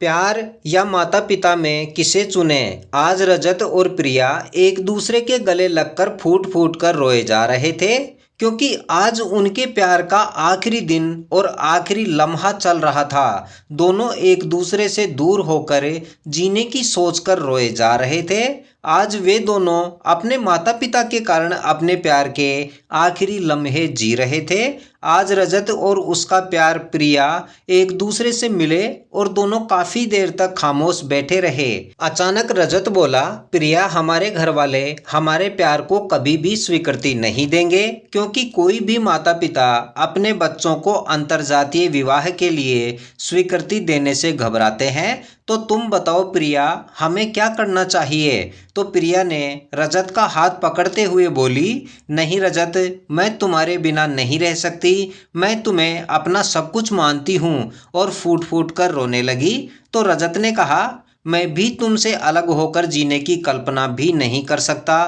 प्यार या माता पिता में किसे चुनें? आज रजत और प्रिया एक दूसरे के गले लगकर फूट फूट कर रोए जा रहे थे, क्योंकि आज उनके प्यार का आखिरी दिन और आखिरी लम्हा चल रहा था। दोनों एक दूसरे से दूर होकर जीने की सोचकर रोए जा रहे थे। आज वे दोनों अपने माता पिता के कारण अपने प्यार के आखिरी लम्हे जी रहे थे। आज रजत और उसका प्यार प्रिया एक दूसरे से मिले और दोनों काफी देर तक खामोश बैठे रहे। अचानक रजत बोला, प्रिया, हमारे घर वाले हमारे प्यार को कभी भी स्वीकृति नहीं देंगे, क्योंकि कोई भी माता पिता अपने बच्चों को अंतरजातीय विवाह के लिए स्वीकृति देने से घबराते हैं। तो तुम बताओ प्रिया, हमें क्या करना चाहिए? तो प्रिया ने रजत का हाथ पकड़ते हुए बोली, नहीं रजत, मैं तुम्हारे बिना नहीं रह सकती। मैं तुम्हें अपना सब कुछ मानती हूँ। और फूट फूट कर रोने लगी। तो रजत ने कहा, मैं भी तुमसे अलग होकर जीने की कल्पना भी नहीं कर सकता।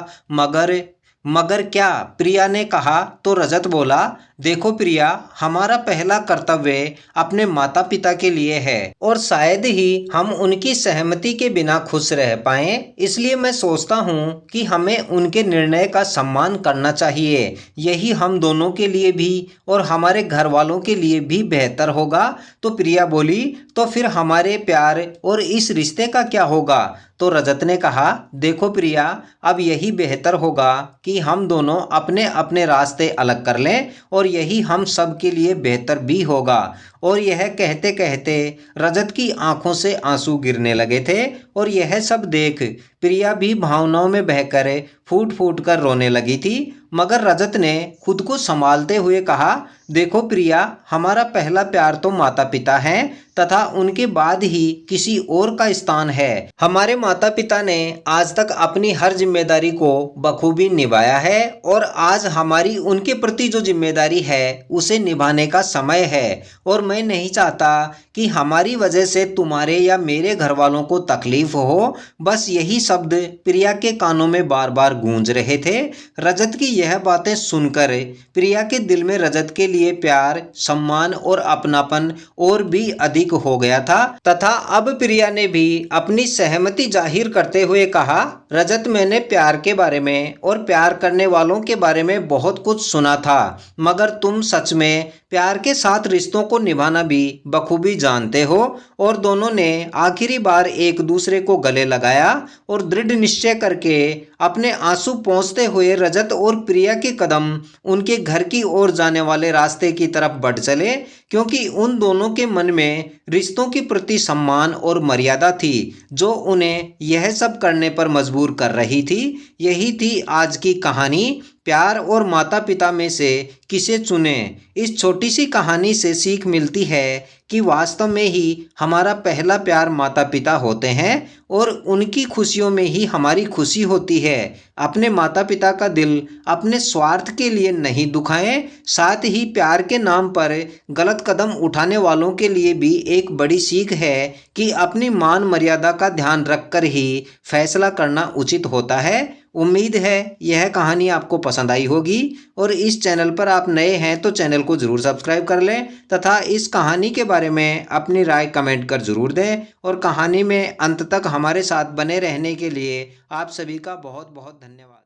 मगर क्या? प्रिया ने कहा। तो रजत बोला, देखो प्रिया, हमारा पहला कर्तव्य अपने माता पिता के लिए है और शायद ही हम उनकी सहमति के बिना खुश रह पाएं। इसलिए मैं सोचता हूं कि हमें उनके निर्णय का सम्मान करना चाहिए। यही हम दोनों के लिए भी और हमारे घर वालों के लिए भी बेहतर होगा। तो प्रिया बोली, तो फिर हमारे प्यार और इस रिश्ते का क्या होगा? तो रजत ने कहा, देखो प्रिया, अब यही बेहतर होगा कि हम दोनों अपने अपने रास्ते अलग कर लें और यही हम सब के लिए बेहतर भी होगा। और यह कहते कहते रजत की आंखों से आंसू गिरने लगे थे और यह सब देख प्रिया भी भावनाओं में बहकर फूट फूट कर रोने लगी थी। मगर रजत ने खुद को संभालते हुए कहा, देखो प्रिया, हमारा पहला प्यार तो माता पिता हैं तथा उनके बाद ही किसी और का स्थान है। हमारे माता पिता ने आज तक अपनी हर जिम्मेदारी को बखूबी निभाया है और आज हमारी उनके प्रति जो जिम्मेदारी है उसे निभाने का समय है। और मैं नहीं चाहता कि हमारी वजह से तुम्हारे या मेरे घर वालों को तकलीफ हो। बस यही शब्द प्रिया के कानों में बार बार गूंज रहे थे। रजत की यह बातें सुनकर प्रिया के दिल में रजत के लिए प्यार, सम्मान और अपनापन और भी अधिक हो गया था तथा अब प्रिया ने भी अपनी सहमति जाहिर करते हुए कहा, रजत, मैंने प्यार के बारे में और प्यार करने वालों के बारे में बहुत कुछ सुना था, मगर तुम सच में प्यार के साथ रिश्तों को निभाना भी बखूबी जानते हो। और दोनों ने आखिरी बार एक दूसरे को गले लगाया और दृढ़ निश्चय करके अपने आंसू पोंछते हुए रजत और प्रिया के कदम उनके घर की ओर जाने वाले रास्ते की तरफ बढ़ चले, क्योंकि उन दोनों के मन में रिश्तों के प्रति सम्मान और मर्यादा थी जो उन्हें यह सब करने पर मजबूर कर रही थी। यही थी आज की कहानी, प्यार और माता पिता में से किसे चुनें। इस छोटी सी कहानी से सीख मिलती है कि वास्तव में ही हमारा पहला प्यार माता पिता होते हैं और उनकी खुशियों में ही हमारी खुशी होती है। अपने माता पिता का दिल अपने स्वार्थ के लिए नहीं दुखाएं। साथ ही प्यार के नाम पर गलत कदम उठाने वालों के लिए भी एक बड़ी सीख है कि अपनी मान मर्यादा का ध्यान रखकर ही फैसला करना उचित होता है। उम्मीद है यह कहानी आपको पसंद आई होगी और इस चैनल पर आप नए हैं तो चैनल को ज़रूर सब्सक्राइब कर लें तथा इस कहानी के बारे में अपनी राय कमेंट कर ज़रूर दें। और कहानी में अंत तक हमारे साथ बने रहने के लिए आप सभी का बहुत बहुत धन्यवाद।